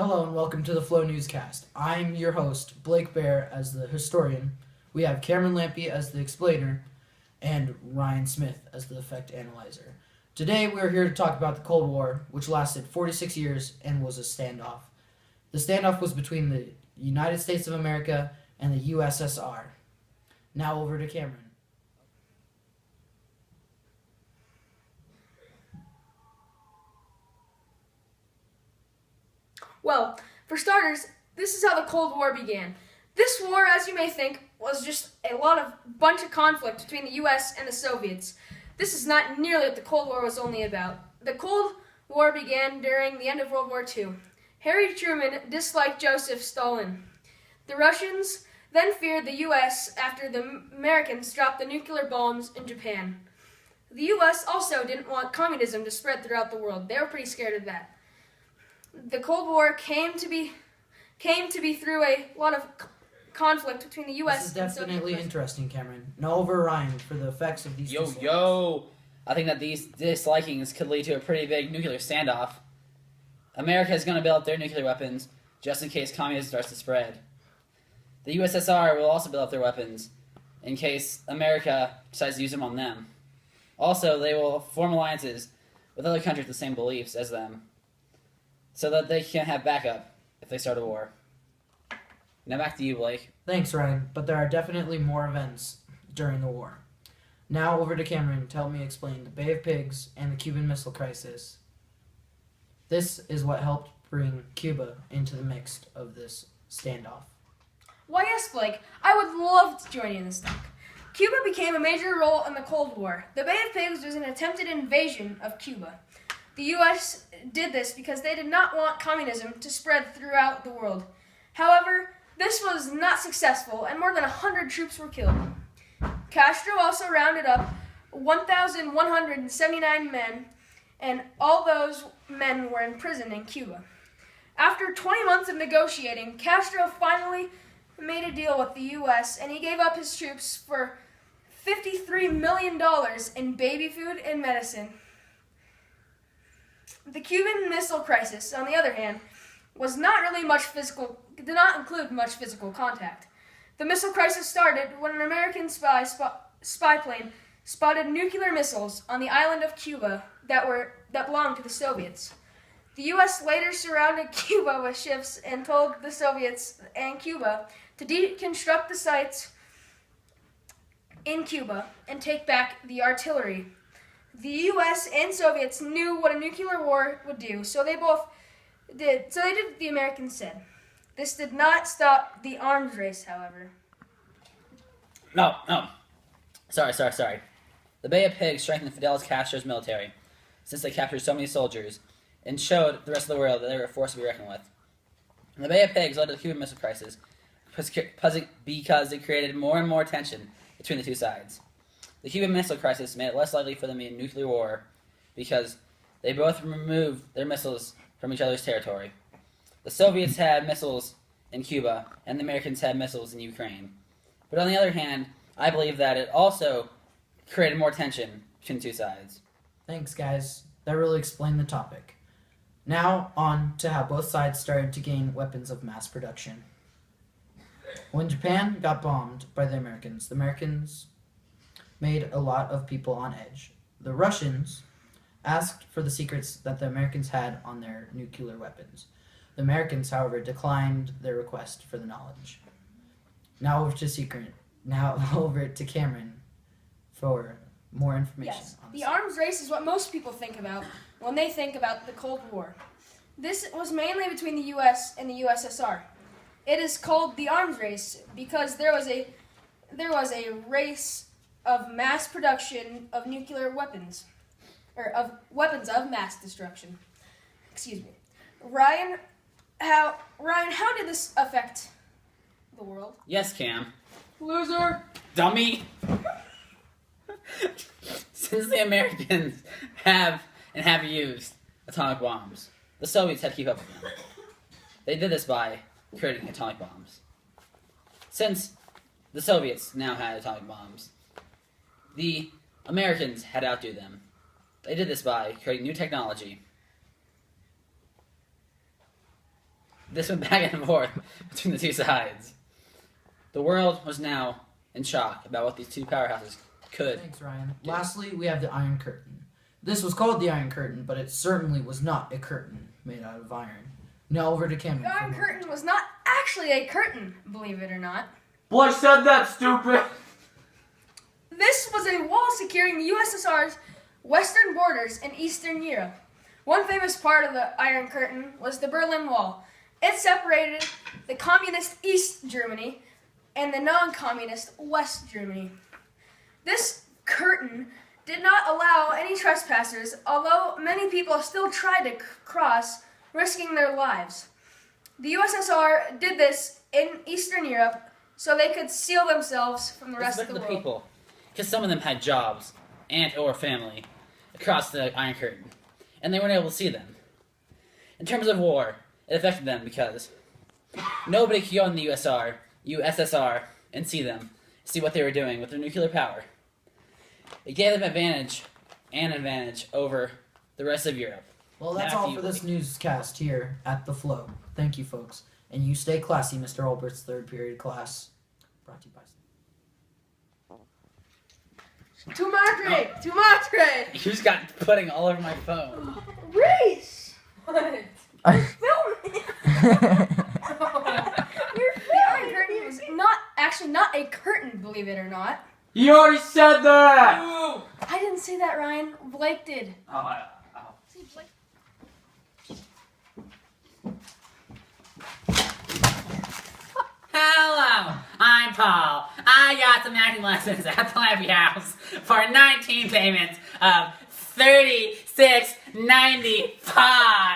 Hello and welcome to the Flow Newscast. I'm your host, Blake Bear, as the historian. We have Cameron Lampy as the explainer, and Ryan Smith as the effect analyzer. Today we're here to talk about the Cold War, which lasted 46 years and was a standoff. The standoff was between the United States of America and the USSR. Now over to Cameron. Well, for starters, this is how the Cold War began. This war, as you may think, was just a bunch of conflict between the US and the Soviets. This is not nearly what the Cold War was only about. The Cold War began during the end of World War II. Harry Truman disliked Joseph Stalin. The Russians then feared the US after the Americans dropped the nuclear bombs in Japan. The US also didn't want communism to spread throughout the world. They were pretty scared of that. The Cold War came to be through a lot of conflict between the U.S. This is and Soviet definitely forces. interesting, Cameron. Now over Ryan for the effects of these two swords. Yo! I think that these dislikings could lead to a pretty big nuclear standoff. America is going to build up their nuclear weapons just in case communism starts to spread. The USSR will also build up their weapons in case America decides to use them on them. Also, they will form alliances with other countries with the same beliefs as them so that they can have backup if they start a war. Now back to you, Blake. Thanks, Ryan, but there are definitely more events during the war. Now over to Cameron to help me explain the Bay of Pigs and the Cuban Missile Crisis. This is what helped bring Cuba into the mix of this standoff. Why, yes, Blake, I would love to join you in this talk. Cuba became a major role in the Cold War. The Bay of Pigs was an attempted invasion of Cuba. The U.S. did this because they did not want communism to spread throughout the world. However, this was not successful, and more than 100 troops were killed. Castro also rounded up 1,179 men, and all those men were in prison in Cuba. After 20 months of negotiating, Castro finally made a deal with the U.S., and he gave up his troops for $53 million in baby food and medicine. The Cuban Missile Crisis, on the other hand, did not include much physical contact. The missile crisis started when an American spy plane spotted nuclear missiles on the island of Cuba that belonged to the Soviets. The U.S. later surrounded Cuba with ships and told the Soviets and Cuba to deconstruct the sites in Cuba and take back the artillery. The U.S. and Soviets knew what a nuclear war would do, so they did what the Americans said. This did not stop the arms race, however. No. Sorry. The Bay of Pigs strengthened Fidel Castro's military, since they captured so many soldiers, and showed the rest of the world that they were a force to be reckoned with. And the Bay of Pigs led to the Cuban Missile Crisis because it created more and more tension between the two sides. The Cuban Missile Crisis made it less likely for them to be in nuclear war because they both removed their missiles from each other's territory. The Soviets had missiles in Cuba, and the Americans had missiles in Ukraine. But on the other hand, I believe that it also created more tension between the two sides. Thanks, guys. That really explained the topic. Now on to how both sides started to gain weapons of mass production. When Japan got bombed by the Americans made a lot of people on edge. The Russians asked for the secrets that the Americans had on their nuclear weapons. The Americans, however, declined their request for the knowledge. Now over to Cameron for more information. Yes, on the arms race is what most people think about when they think about the Cold War. This was mainly between the U.S. and the USSR. It is called the arms race because there was a race of mass production of nuclear weapons, or of weapons of mass destruction. Excuse me. Ryan, how did this affect the world? Yes, Cam. Loser. Dummy! Since the Americans have used atomic bombs, the Soviets had to keep up with them. They did this by creating atomic bombs. Since the Soviets now had atomic bombs, the Americans had to outdo them. They did this by creating new technology. This went back and forth between the two sides. The world was now in shock about what these two powerhouses could. Thanks, Ryan. Lastly, we have the Iron Curtain. This was called the Iron Curtain, but it certainly was not a curtain made out of iron. Now over to Cameron. The Iron Curtain was not actually a curtain, believe it or not. Boy said that, stupid! This was a wall securing the USSR's western borders in Eastern Europe. One famous part of the Iron Curtain was the Berlin Wall. It separated the communist East Germany and the non-communist West Germany. This curtain did not allow any trespassers, although many people still tried to cross, risking their lives. The USSR did this in Eastern Europe so they could seal themselves from the rest of the world. People, because some of them had jobs and or family across the Iron Curtain, and they weren't able to see them. In terms of war, it affected them because nobody could go in the USSR and see them, see what they were doing with their nuclear power. It gave them an advantage over the rest of Europe. Well, that's all for this newscast here at The Flow. Thank you, folks. And you stay classy, Mr. Albert's third period class. Brought to you by... Tu madre! Tu madre! You just got pudding all over my phone. Reese! What? Film it! The Iron Curtain was not a curtain, believe it or not. You already said that! I didn't say that, Ryan. Blake did. See, Blake. Hello, I'm Paul. I got some acting lessons at the Levy House for 19 payments of $36.95.